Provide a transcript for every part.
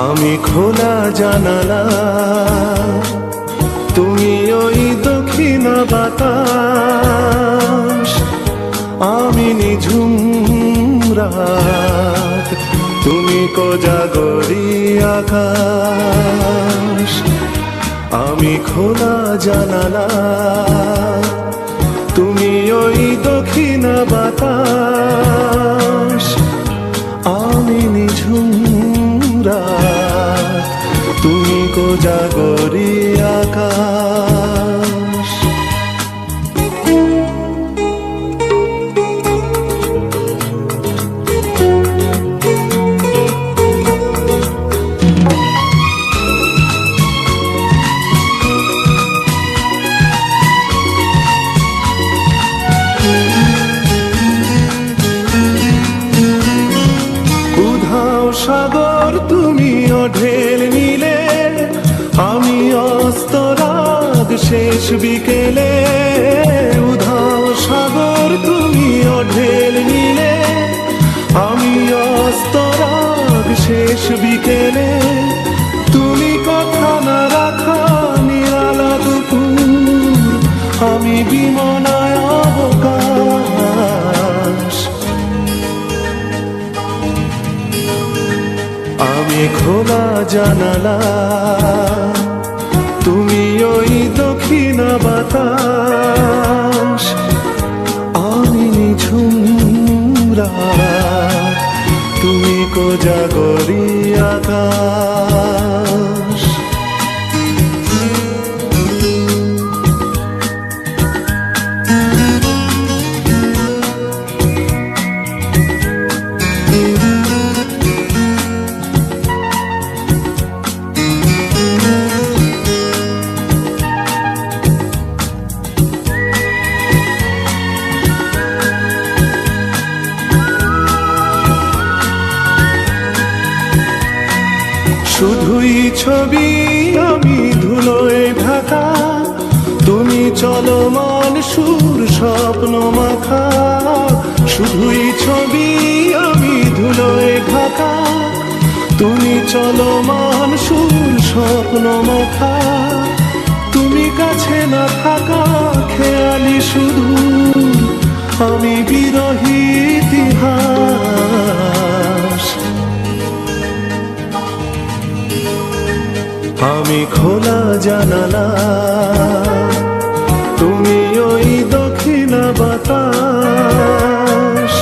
আমি খোলা জানালা, তুমি ওই দক্ষিণ বাতাস, আমি নিঝুম রাত, তুমি কোজাগরী আকাশ। আমি খোলা জানালা, তুমি ওই দক্ষিণ বাতাস, আমি নিঝুম রাত, তুমি কোজাগরী আকাশ। উধাও সাগর তুমি ঢেল নিলে, আমি অস্তরাগ শেষ বিকেলে। উধাও সাগর তুমি ঢেল নিলে, আমি অস্তরাগ শেষ বিকেলে। তুমি কথা না রাখা নিরালা দুপুর, আমি বিমনায় অবকাশ। আমি খোলা জানালা, তুমি ওই দক্ষিণ বাতাস, আমি নিঝুম রাত, তুমি কোজাগরী আকাশ। শুধুই ছবি আমি ধুলোয় ঢাকা, তুমি চলমান সুর স্বপ্ন মাখা। শুধুই ছবি আমি ধুলোয় ঢাকা, তুমি চলমান সুর স্বপ্ন মাখা। তুমি কাছে না থাকা খেয়ালি শুধু, আমি বিরহী ইতিহাস। আমি খোলা জানালা, তুমি ওই দক্ষিণ বাতাস,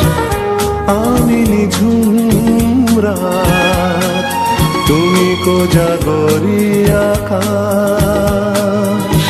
আমি নিঝুম রাত, তুমি কোজাগরী আকাশ।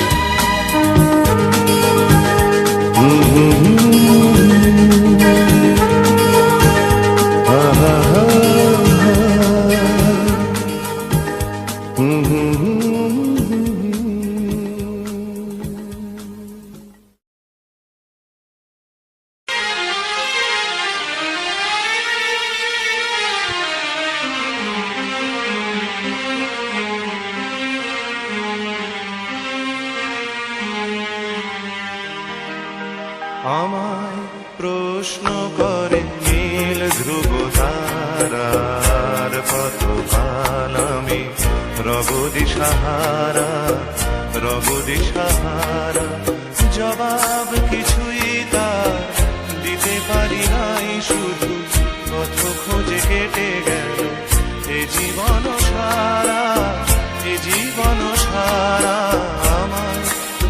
আমায় প্রশ্ন করে নীল ধ্রুব তারার পথকাল, আমি রব দিশাহারা, রব দিশাহারা। জবাব কিছুই তার দিতে পারি নাই, শুধু পথ খোঁজে কেটে গেল এ জীবন সারা, এ জীবন সারা। আমায়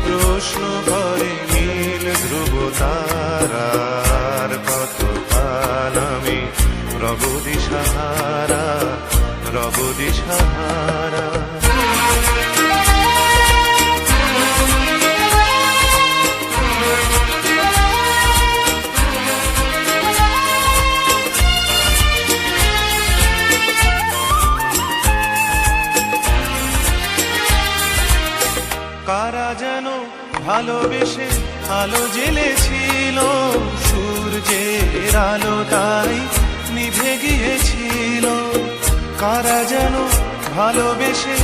প্রশ্ন করে নীল ধ্রুব তারার পথকাল, আমি রব দিশাহারা, রব দিশাহারা। কারা যেন ভালোবেসে আলো জ্বেলেছিল, সূর্যের আলো তাই নিভে গিয়েছিল। কারা যেন ভালোবেসে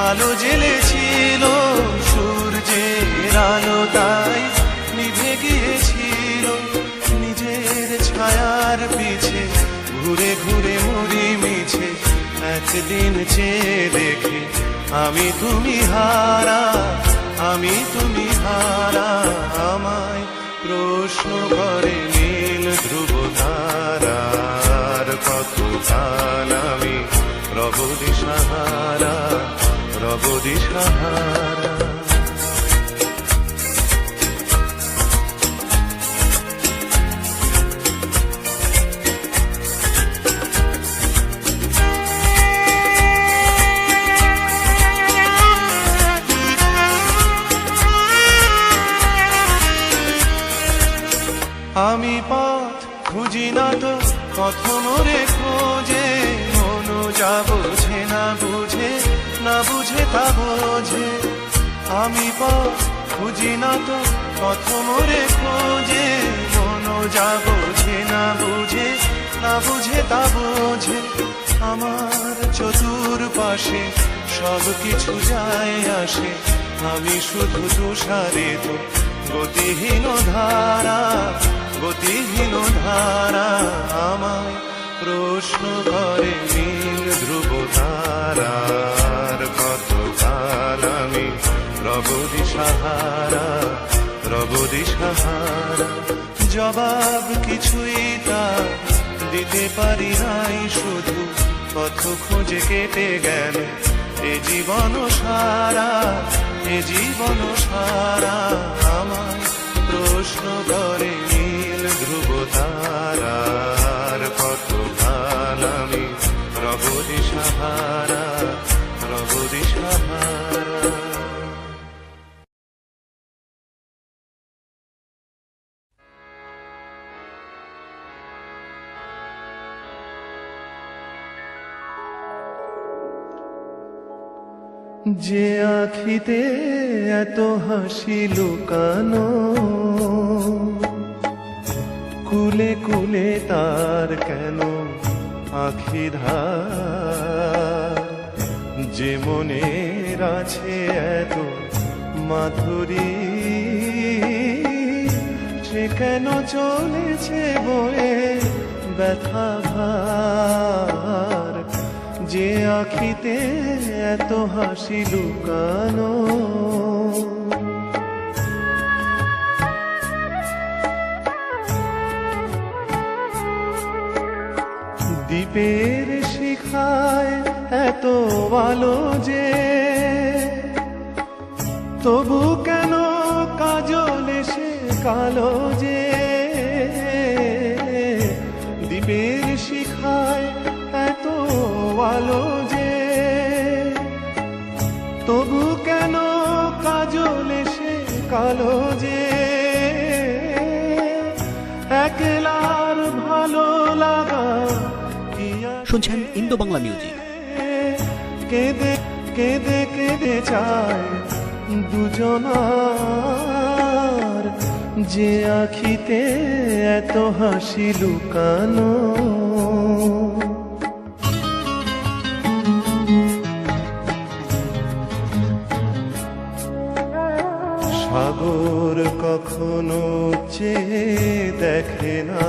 আলো জ্বেলেছিল, সূর্যের আলো তাই নিভে গিয়েছিল। নিজের ছায়ার পিছে ঘুরে ঘুরে মরি মিছে, একদিন চেয়ে দেখি আমি তুমি হারা, আমি তুমি হারা। আমায় প্রশ্ন করে নীল ধ্রুব তারার, কতকাল আমি রব দিশাহারা, রব দিশাহারা। আমি পথ খুঁজি না তো পথ মোরে খোঁজে, মনো যা বোঝে না বুঝে, না বুঝে তা বোঝে। আমি পথ খুঁজি না তো পথ মোরে খোঁজে, মনো যা বোঝে না বুঝে, না বুঝে তা বোঝে। আমার চতুর্পাশে সব কিছু যায় আসে, আমি শুধু তুষারিত গতিহীন ধারা, গতিহীন ধারা। আমায় প্রশ্ন করে নীল ধ্রুব তারার, কতকাল আমি রব দিশাহারা, রব দিশাহারা। জবাব কিছুই তা দিতে পারি নাই, শুধু পথ খুঁজে কেটে গেল এ জীবন সারা, এ জীবন সারা। আমায় প্রশ্ন করে নীল ধ্রুব তারার, কতকাল আমি রব দিশাহারা, রব দিশাহারা। যে আখিতে এত হাসি লুকানো, কুলে কুলে তার কেন আখি ধার। যে মনের আছে এত মাধুরী, সে কেন চলেছে বয়ে ব্যথা ভার। যে আখিতে এত হাসি লুকানো, দ্বীপের শিখায় এত আলো যে, তবু কেন কাজল এসে কালো যে। দ্বীপের শিখায় এত আলো যে, তবু কেন কাজল এসে কালো যে। একলার ভালো লাগা শুনছেন ইন্দো বাংলা মিউজিক। কেঁদে কেঁদে কেঁদে চায় দুজনার, যে আখিতে এত হাসি লুকানো। সাগর কখনো চেয়ে দেখে না,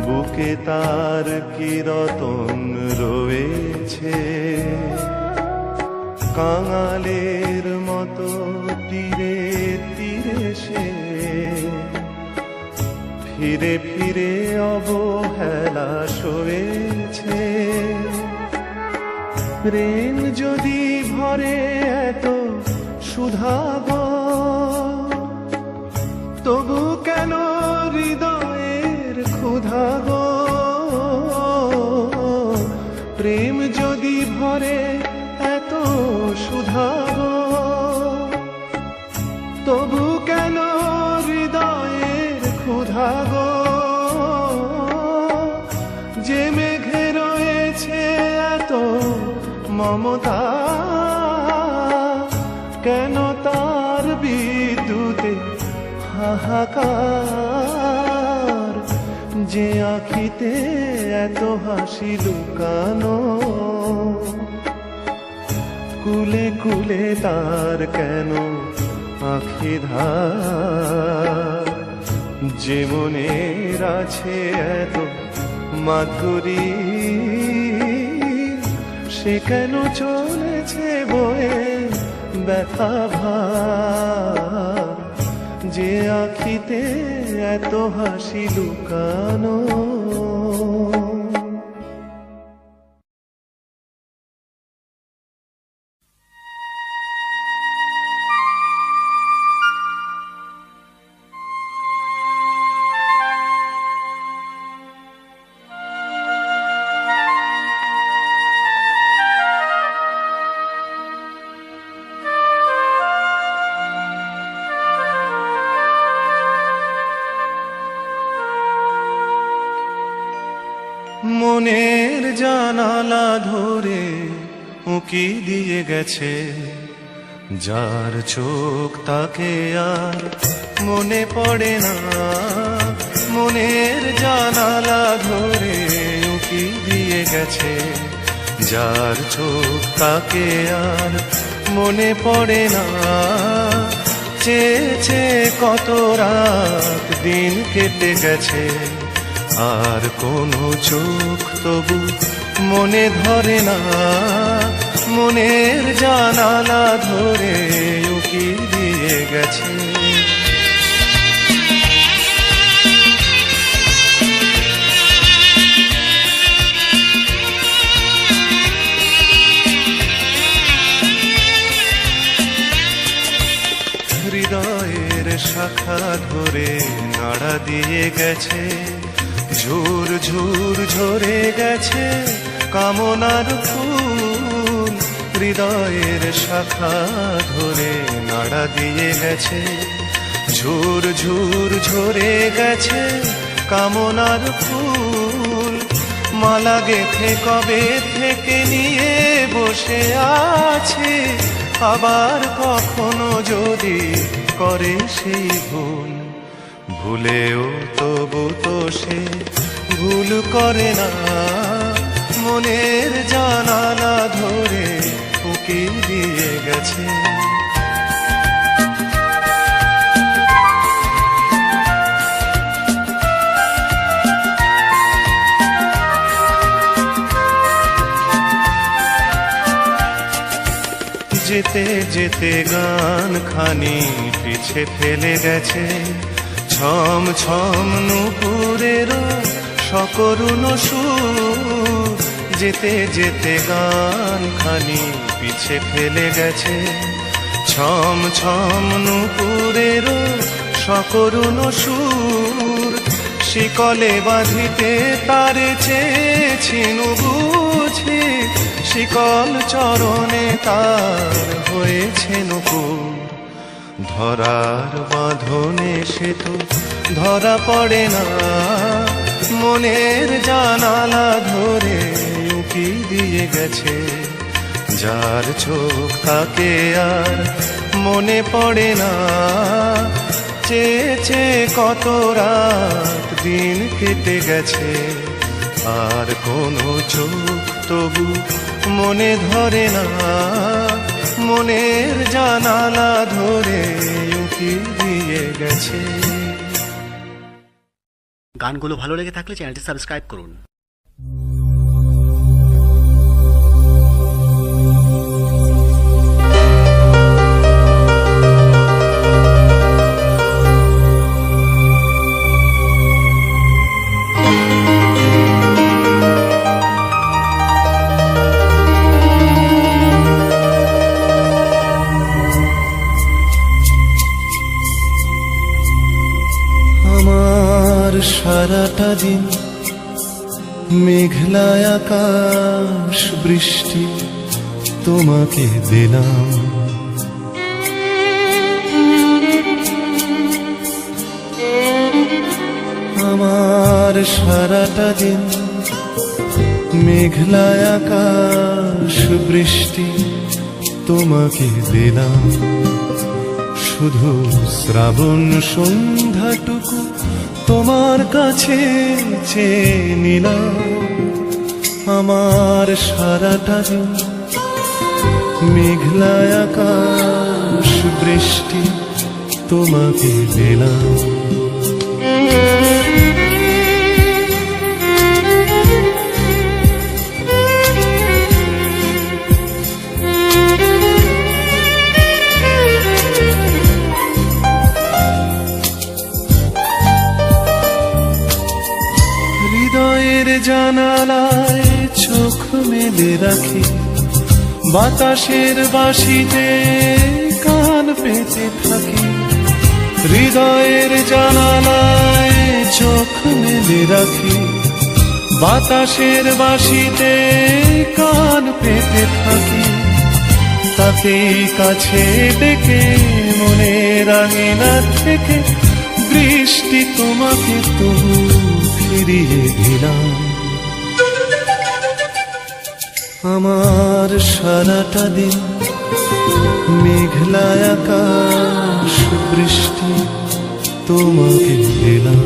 বুকে তার কি রতন রয়েছে। কাঙালের মতো তীরে তীরে সে ফিরে ফিরে অবহেলা সয়েছে। প্রেম যদি ভরে এত সুধাগো, তবু কেন হৃদয়ের ক্ষুধা গো। প্রেম যদি ভরে এত সুধা গো, তবু কেন হৃদয়ের ক্ষুধা গো। যে মেঘে রয়েছে এত মমতা, হাহাকার, যে আখিতে এত হাসি লুকানো, কুলে কুলে তার কেন আখি ধার, যে মনের আছে এত মাধুরী, সে কেন চলেছে বয়ে ব্যথা ভার, যে আখিতে এত হাসি লুকানো। মনের জানালা ধরে উঁকি দিয়ে গেছে, যার চোখ তাকে আর মনে পড়ে না। মনের জানালা ধরে উঁকি দিয়ে গেছে, যার চোখ তাকে আর মনে পড়ে না। চেয়েছে কত রাত দিন কেটে গেছে, আর কোনো চোখ তবু মনে ধরে না। মনের জানালা ধরে উঁকি দিয়ে গেছে। হৃদয়ের শাখা ধরে নাড়া দিয়ে গেছে, ঝুর ঝুর ঝরে গেছে কামনার ফুল। হৃদয়ের শাখা ধরে নাড়া দিয়ে গেছে, ঝুর ঝুর ঝরে গেছে কামনার ফুল। মালা গেথে কবে থেকে নিয়ে বসে আছে, আবার কখনো যদি করে সেই ভুল। ভুলেও তবু তো সে ভুল করে না, মনের জানালা ধরে উঁকি দিয়ে গেছে। যেতে যেতে গান খানি পিছে ফেলে গেছে, ছম ছম নুপুরেরও সকরুণ সুর। যেতে যেতে গান খানি পিছে ফেলে গেছে, ছম ছম নুপুরেরও সকরুণ সুর। শিকলে বাঁধিতে তারে চেয়েছিনু বুঝি, শিকল চরণে তার হয়েছে নুপুর। ধরার বাঁধনে সে তো ধরা পড়ে না, মনের জানালা ধরে উঁকি দিয়ে গেছে। যার চোখ তাকে আর মনে পড়ে না, চেয়েছে কত রাত দিন কেটে গেছে, আর কোনো চোখ তবু মনে ধরে না। মনের জানালা ধরে উঁকি দিয়ে গেছে। গানগুলো ভালো লেগে থাকলে চ্যানেলটি সাবস্ক্রাইব করুন। সারাটা দিন মেঘলা আকাশ বৃষ্টি তোমাকে দিলাম, আমার সারাটা দিন মেঘলা আকাশ বৃষ্টি তোমাকে দিলাম। শুধু শ্রাবণ সন্ধ্যাটুকু তোমার কাছে চেয়ে নিলাম। আমার সারাটা দিন মেঘলা আকাশ বৃষ্টি তোমাকে দিলাম। হৃদয়ের জানালায় চোখ মেলে রাখি, বাতাসের বাঁশিতে কান পেতে থাকি। হৃদয়ের জানালায় চোখ মেলে রাখি, বাতাসের বাঁশিতে কান পেতে থাকি। তাকেই কাছে ডেকে মনের আঙিনা থেকে বৃষ্টি তোমাকে তবু ফিরিয়ে দিলাম। আমার সারাটা দিন মেঘলা আকাশ বৃষ্টি তোমাকে দিলাম।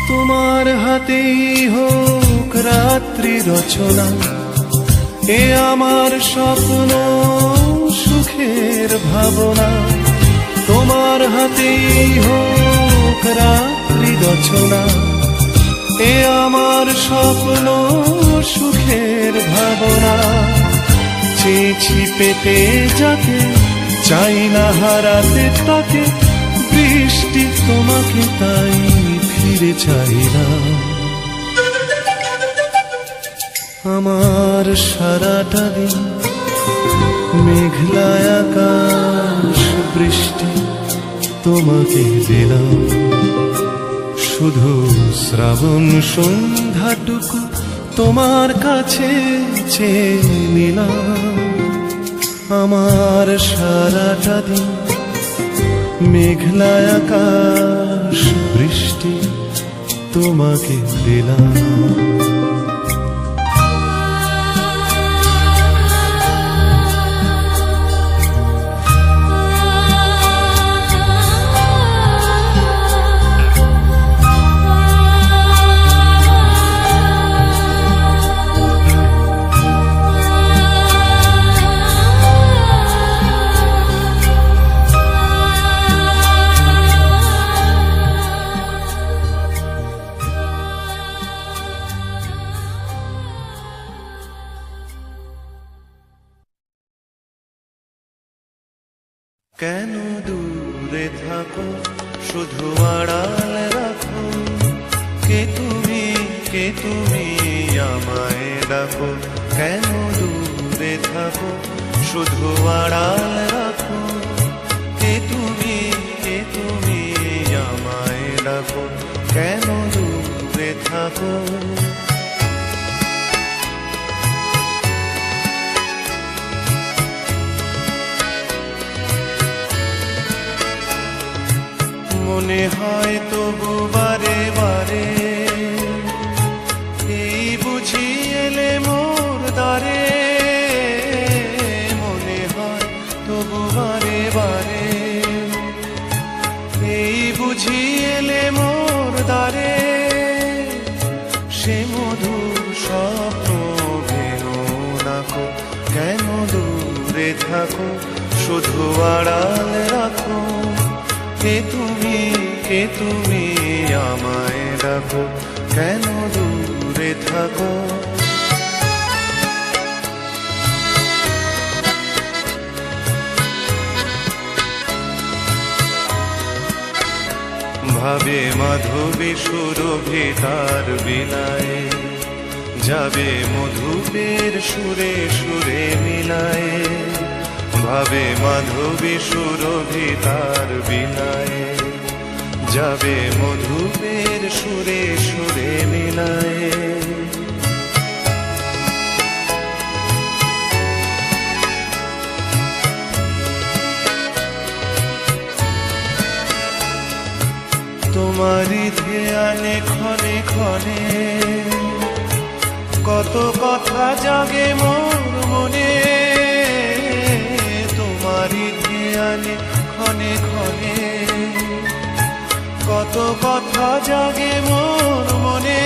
তোমার হাতেই হোক রাত্রি রচনা, এ আমার স্বপ্ন সুখের ভাবনা। তোমার হাতেই হোক রাত্রি রচনা, এ আমার স্বপ্ন সুখের ভাবনা। চেয়েছি পেতে যাকে, চাই না হারাতে তাকে, বৃষ্টি তোমাকে তাই ফিরে চাইলাম। আমার সারাটা দিন মেঘলা আকাশ বৃষ্টি তোমাকে দিলাম। শুধু শ্রাবণ সন্ধ্যাটুকু তোমার কাছে চেয়ে নিলাম। আমার সারাটা দিন মেঘলা আকাশ বৃষ্টি তোমাকে দিলাম। কেন দূরে থাকো, শুধু আড়াল রাখো, কে তুমি আমায় ডাকো। কেন দূরে থাকো, শুধু আড়াল রাখো, কে তুমি আমায় ডাকো। কেন দূরে থাকো। মনে হয় তবু বারে বারে, এই বুঝি এলে মোর দ্বারে। মনে হয় তবু বারে বারে, এই বুঝি এলে মোর দ্বারে। সে মধুর স্বপ্ন ভেঙো নাকো, কেন দূরে থাকো, শুধু আড়াল রাখো, কে তুমি আমায় ডাকো। কেন দূরে থাকো। ভাবে মাধবী সুরভি তার বিলায়, যাবে মধুপের সুরে সুরে মিলায়। ভাবে মাধবী সুরভি তার বিলায়, যাবে মধুপের সুরে সুরে মিলায়। তোমারই ধ্যানে ক্ষণে ক্ষণে কত কথা জাগে মোর মনে, তোমারই ধ্যানে ক্ষণে ক্ষণে কত কথা জাগে মোর মনে।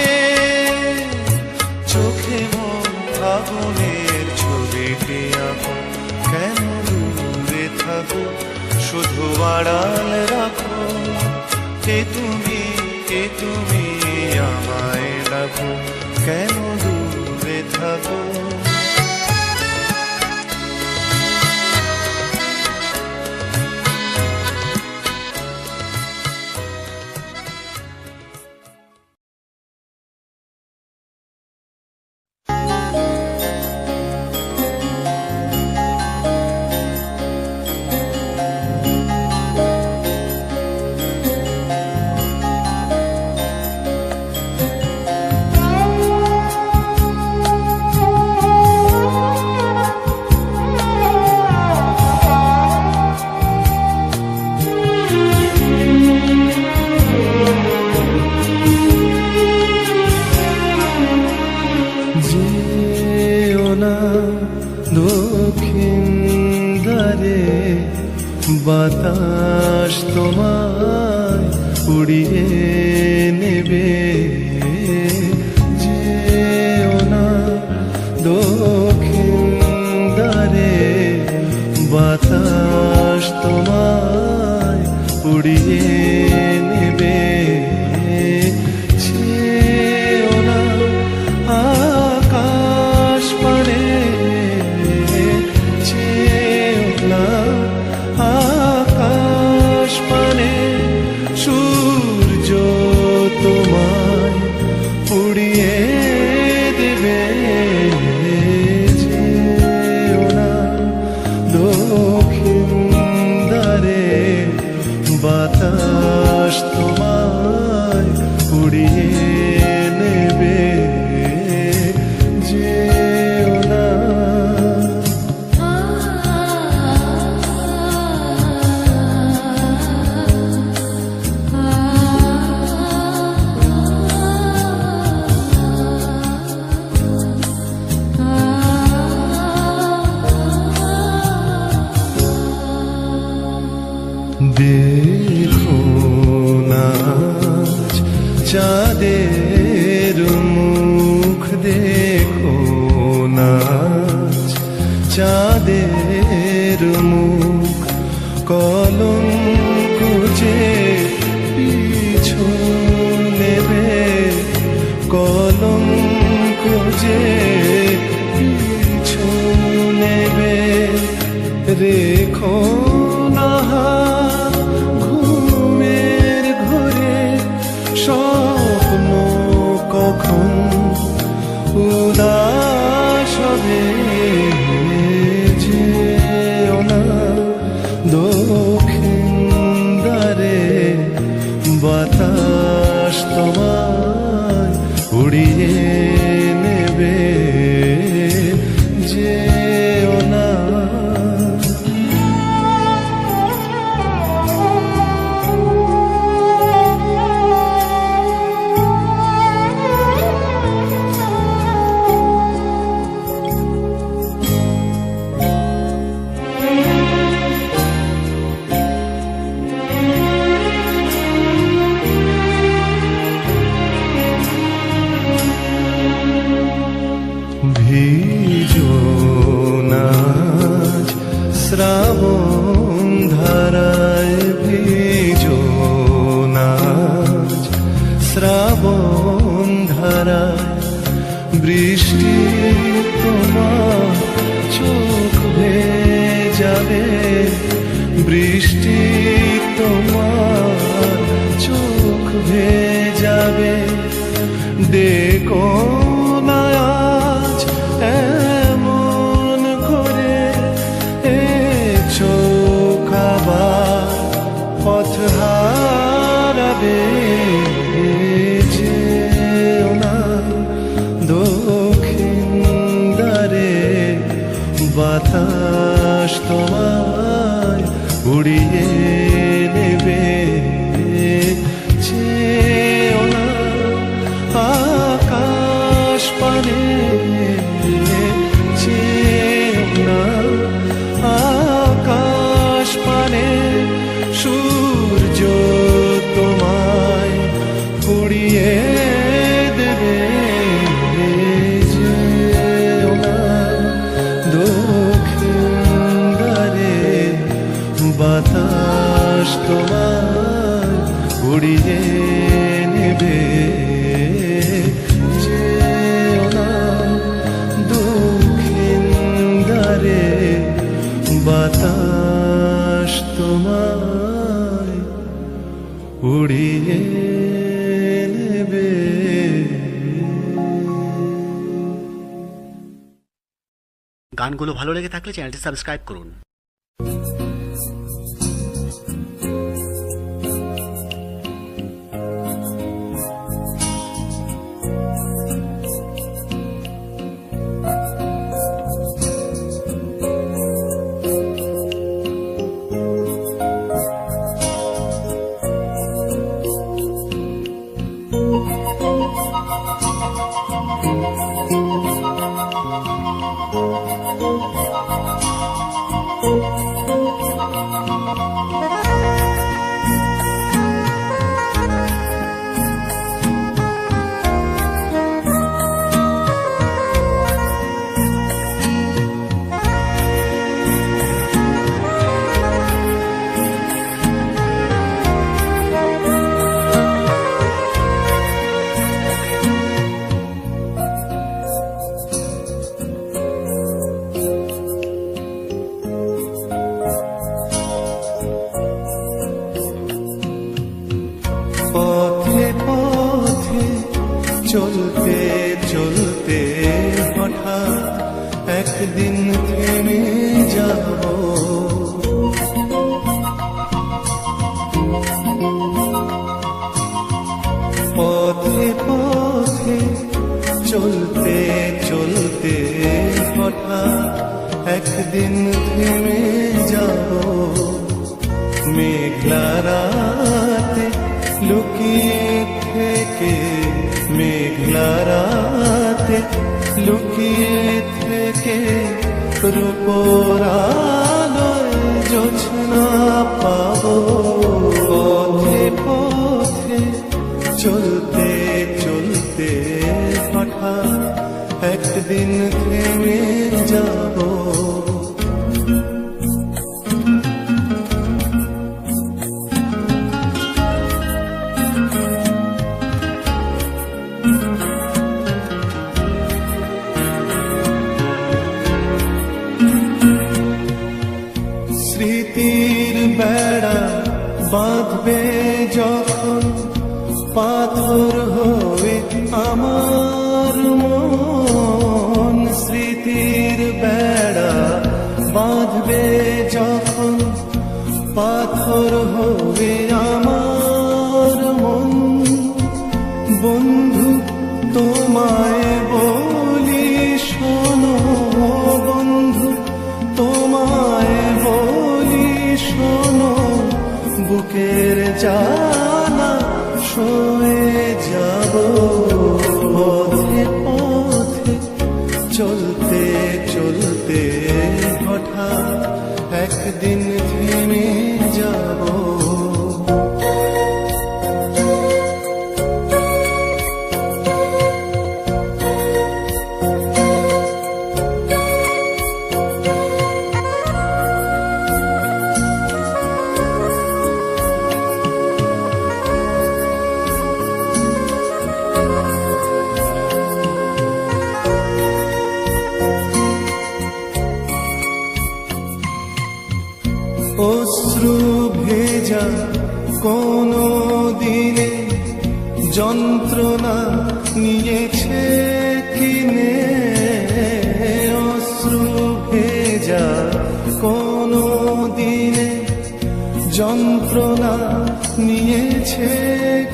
চোখে মোর ফাগুনের ছবিটি আঁকো, কেন দূরে থাকো শুধু আড়াল রাখো। কে তুমি আমায় ডাকো, কেন দূরে থাকো। দক্ষিণ দ্বারে বাতাস তোমায় উড়িয়ে নেবে। যেও না দক্ষিণ দ্বারে বাতাস তোমায় উড়িয়ে নেবে। যেও না আকাশ পানে, আকাশ পানে সূর্য তোমায় উড়িয়ে দেবে। যেও না দক্ষিণ দ্বারে বাতাস তোমায় উড়িয়ে নেবে। যেও না। দেখো নাচ চাঁদের মুখ, দেখো নাচ চাঁদের মুখ। কলঙ্ক যে পিছু নেবে, কলঙ্ক যে পিছু নেবে। রেখো না ঘুমের ঘরে স্বপ্ন কখন উদাস হবে। যেও না দক্ষিণ দ্বারে বাতাস তোমায় উড়িয়ে নেবে। যেও না। ভিজো নাচ শ্রাবণ ধারায়, ভিজো নাচ শ্রাবণ ধারায়। বৃষ্টি তোমার চোখ ভেজাবে, বৃষ্টি তোমার চোখ ভেজাবে। দেখো না আজ এমন করে, এ চোখ আবার পথ হারাবে। যেও না দক্ষিণ দ্বারে বাতাস তোমায় উড়িয়ে নেবে। যে গানগুলো ভালো লেগে থাকলে চ্যানেলটি সাবস্ক্রাইব করুন। পথে পথে চলতে চলতে হঠাৎ একদিন থেমে যাব। পথে পথে চলতে চলতে হঠাৎ একদিন থেমে যাব। মেঘলা রাতে লুকিয়ে থেকে, মেঘলা রাতে লুকিয়ে থেকে রূপোর আলোয় জোছনা পাবো। পথে পথে চলতে চলতে হঠাৎ একদিন থেমে যাব। স্মৃতির বেড়া বাঁধবে যখন পাথর হবে আমার মন। স্মৃতির বেড়া বাঁধবে যখন পাথর হবে আমার মন। বন্ধু তোমায় বলি শোনো, বন্ধু তোমায় বলি শোনো, বুকের জ্বালা সয়ে যাব। পথে পথে চলতে চলতে হঠাৎ একদিন থেমে যাব। অশ্রু ভেজা কোনো দিনে যন্ত্রণা নিয়েছে কিনে। অশ্রু ভেজা কোনো দিনে যন্ত্রণা নিয়েছে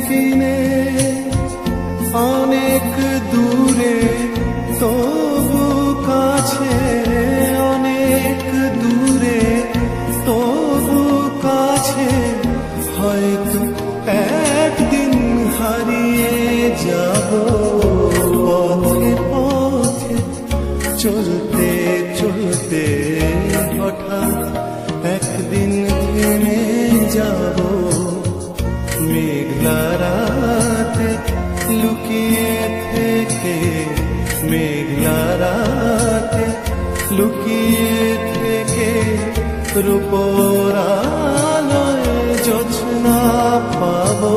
কিনে। অনেক দূরে তবু কাছে, অনেক দূরে তবু কাছে, হয়তো একদিন হারিয়ে যাব। পথে পথে চলতে চলতে হঠাৎ একদিন থেমে যাব। মেঘলা রাতে লুকিয়ে থেকে, মেঘলা রাতে লুকিয়ে থেকে রূপোর আলোয় জোছনা পাবো।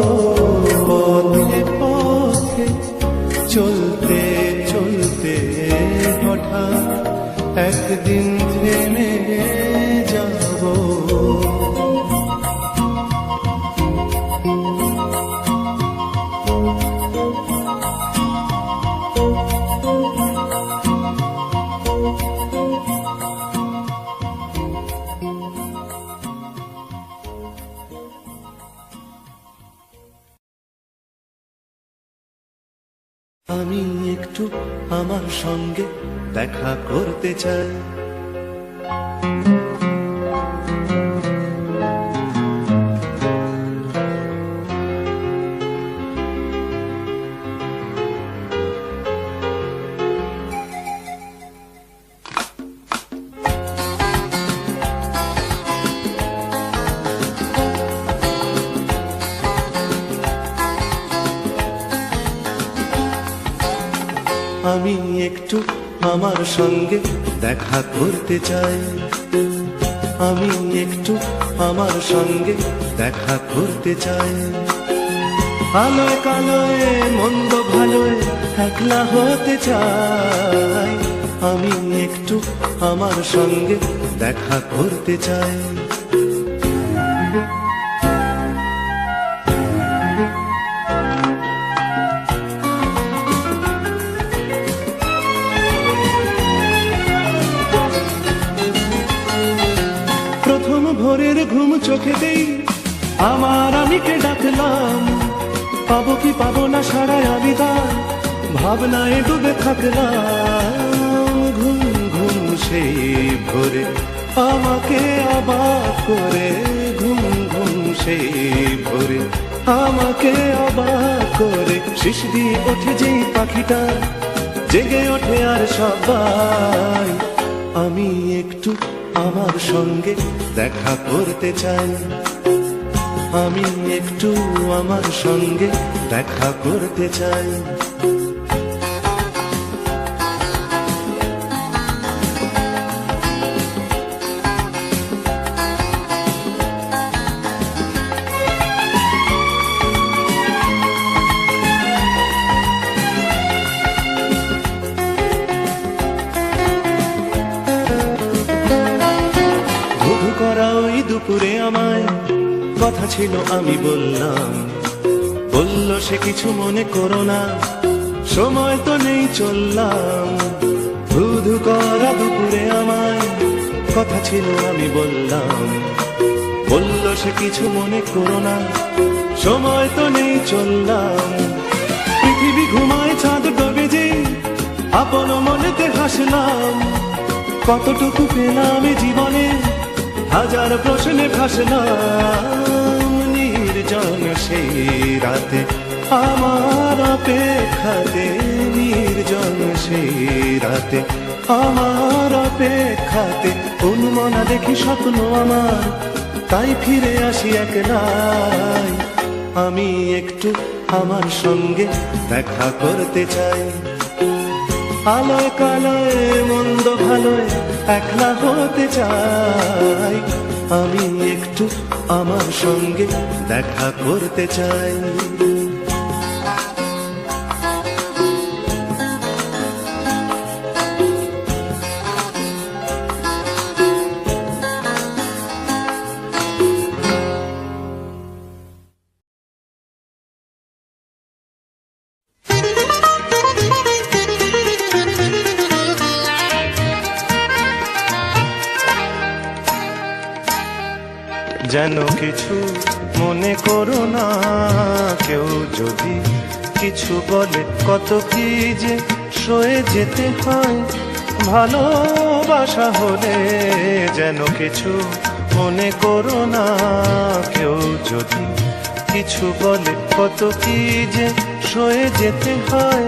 পথে পথে চলতে চলতে হঠাৎ একদিন থেমে যাব। আমি একটু আমার সঙ্গে দেখা করতে চাই। আমি একটু আমার সঙ্গে দেখা করতে চাই। আমি একটু আমার সঙ্গে দেখা করতে চাই। আলোয় কালোয় মন্দ ভালোয় একলা হতে চাই। আমি একটু আমার সঙ্গে দেখা করতে চাই। প্রথম ভোরের ঘুম চোখেতেই আমার আমিকে ডাকলাম। পাবো কি পাবো না সারায় আমি তার ভাবনায় ডুবে থাকলাম। ঘুম ঘুম সেই ভোরে আমাকে অবাক করে, ঘুম ঘুম সেই ভোরে আমাকে অবাক করে। শিশ দিয়ে ওঠে যেই পাখিটা জেগে ওঠে আর সবাই। আমি একটু আমার সঙ্গে দেখা করতে চাই। আমি একটু আমার সঙ্গে দেখা করতে চাই। ধুধু করা ওই দুপুরে আমায় কথা ছিল আমি বললাম। বলল সে কিছু মনে করো না, সময় তো নেই চললাম। ধুধু করা দুপুরে আমায় কথা ছিল আমি বললাম। বলল সে কিছু মনে করো না, সময় তো নেই চললাম। পৃথিবী ঘুমায় চাঁদ ডোবে যে আপন মনেতে হাসলাম। কতটুকু পেলাম জীবনে হাজার প্রশ্নে ভাসলাম। নির্জন সেই রাতে আমার অপেক্ষাতে, নির্জন সেই রাতে আমার অপেক্ষাতে। অনুমনা দেখি স্বপ্ন আমার, তাই ফিরে আসি একলাই। আমি একটু আমার সঙ্গে দেখা করতে চাই। আলোয় কালোয় মন্দ ভালোয় একলা হতে চাই। আমি একটু আমার সঙ্গে দেখা করতে চাই। যেন কিছু মনে করো না, কেউ যদি কিছু বলে কত কি যে সয়ে যেতে হয় ভালোবাসা হলে। যেন কিছু মনে করো না, কেউ যদি কিছু বলে কত কি যে সয়ে যেতে হয়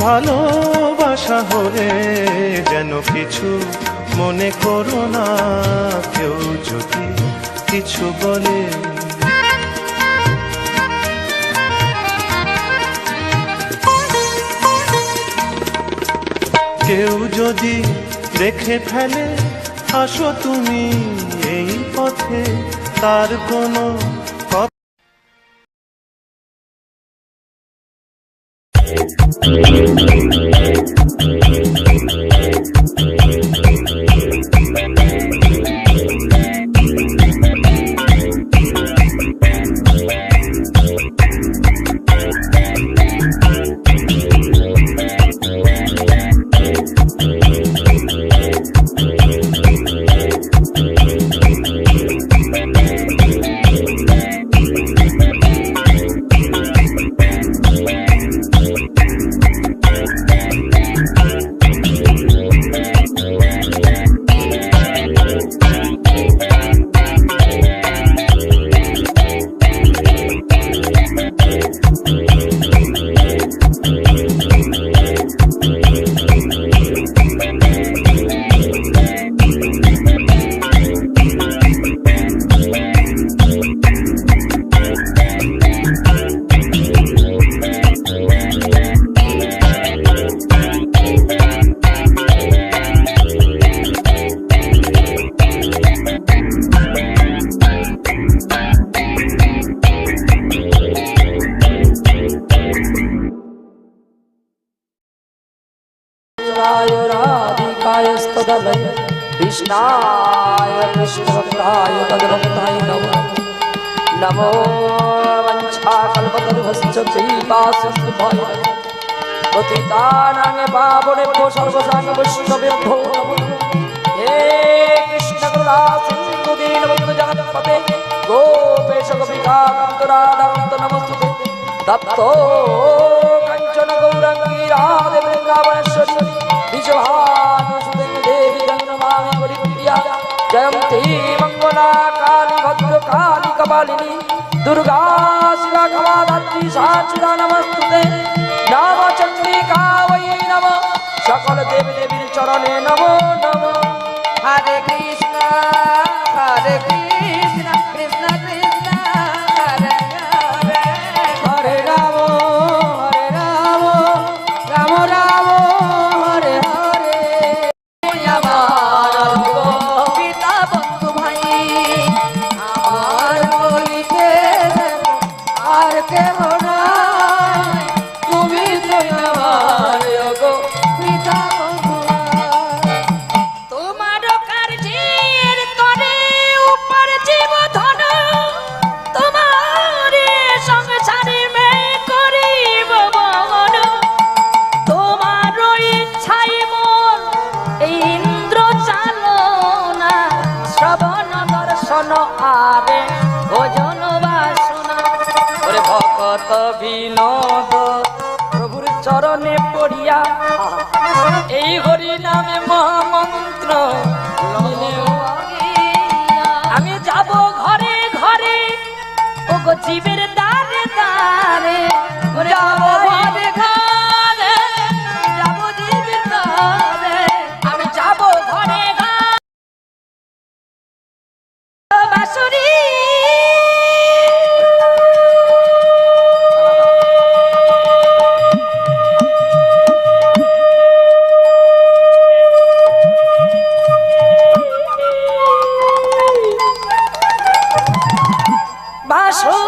ভালোবাসা হলে। যেন কিছু মনে করো না, কেউ যদি কিছু বলে। কেউ যদি দেখে ফেলে আসো তুমি এই পথে, তার কোনো गोविन्दाय राधिकायस्तदलय कृष्णाय कृष्णभक्ताय तद्भक्ताय नमो नमो वञ्चाकल्पतरुभ्यश्च कृपासिन्धुभ्यो पतितानां पावनेभ्यो सर्वसाङ्ग वैष्णवेभ्यो नमो हे कृष्ण करुणा सिन्धु दीनबन्धु जगत्पते गोपेश गोपिकान्त राधाकान्त नमस्तुते तप्तो काञ्चन गौराङ्गी राधे वृन्दावनेश्वरी विजयभानुसुते देवी गङ्गमामि हरिप्रिया जयन्ती मङ्गला काली भद्रकाली कपालिनी दुर्गा शिवा क्षमाधात्री साक्षिदा नमस्तुते नम चंद्रिका वै नमः सकल देवी देवीर चरणे नमो नमः हरे कृष्ण कृष्ण कृष्ण हरे हरे हरे राम राम राम हरे हरे আমার পিতা বন্ধু ভাই আমার বলিতে আর কেহ নাই তুমি তো আমার গো পিতা বন্ধু তোমার কার্যের তরে উপর জীব ধন তোমার সংসারে মে করিব বহন তোমার ইচ্ছাই মোর এই ইন্দ্র চালনা শ্রবণ দর্শন আরে ভোজন বাসনা ওরে ভকত বিনোদ প্রভুর চরণে পড়িয়া এই হরি নামে মহামন্ত্র আমি যাব ঘরে ঘরে ও গো জীবের দ্বারে দ্বারে যাব ঘরে ঘরে যাব জীবের দ্বারে আমি যাব ঘরে ঘরে বাঁশুরি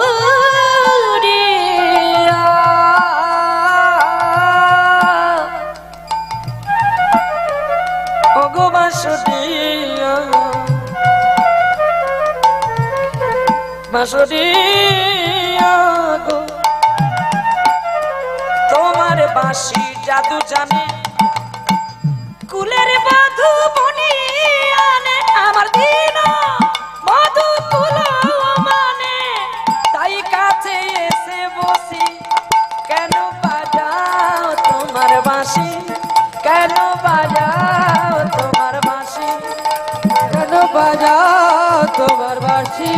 বাঁশুরি ওগো বাঁশুরি বাঁশুরি গো তোমার বাঁশি জাদু জানে কুলের মধু বনি আনে আমার দিন মধু কুল মানে তাই কাছে এসে বসি কেন বাজাও তোমার বাঁশি কেন বাজাও তোমার বাঁশি কেন বাজাও তোমার বাঁশি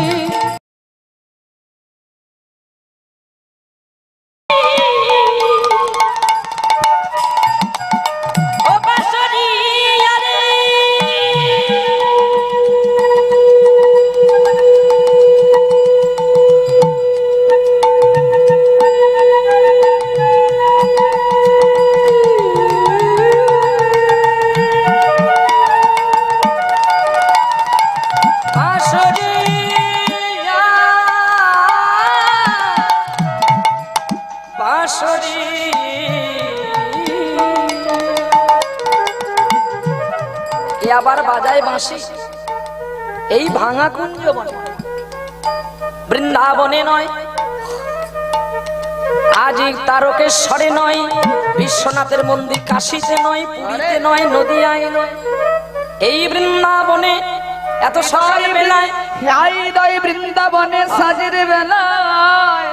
ও বাঁশুরি আরে বাঁশরি বাঁশরি এ আবার বাজায় বাঁশি এই ভাঙা কুঞ্জ বনে বৃন্দাবনে নয় আজ এই তারকেশ্বরে নয় বিশ্বনাথের মন্দির কাশীতে নয় পুরীতে নয় নদিয়ায় নয় এই বৃন্দাবনে এত সকাল বেলায় হৃদয় বৃন্দাবনে সাজের বেলায়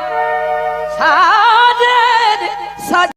সাজের সাজ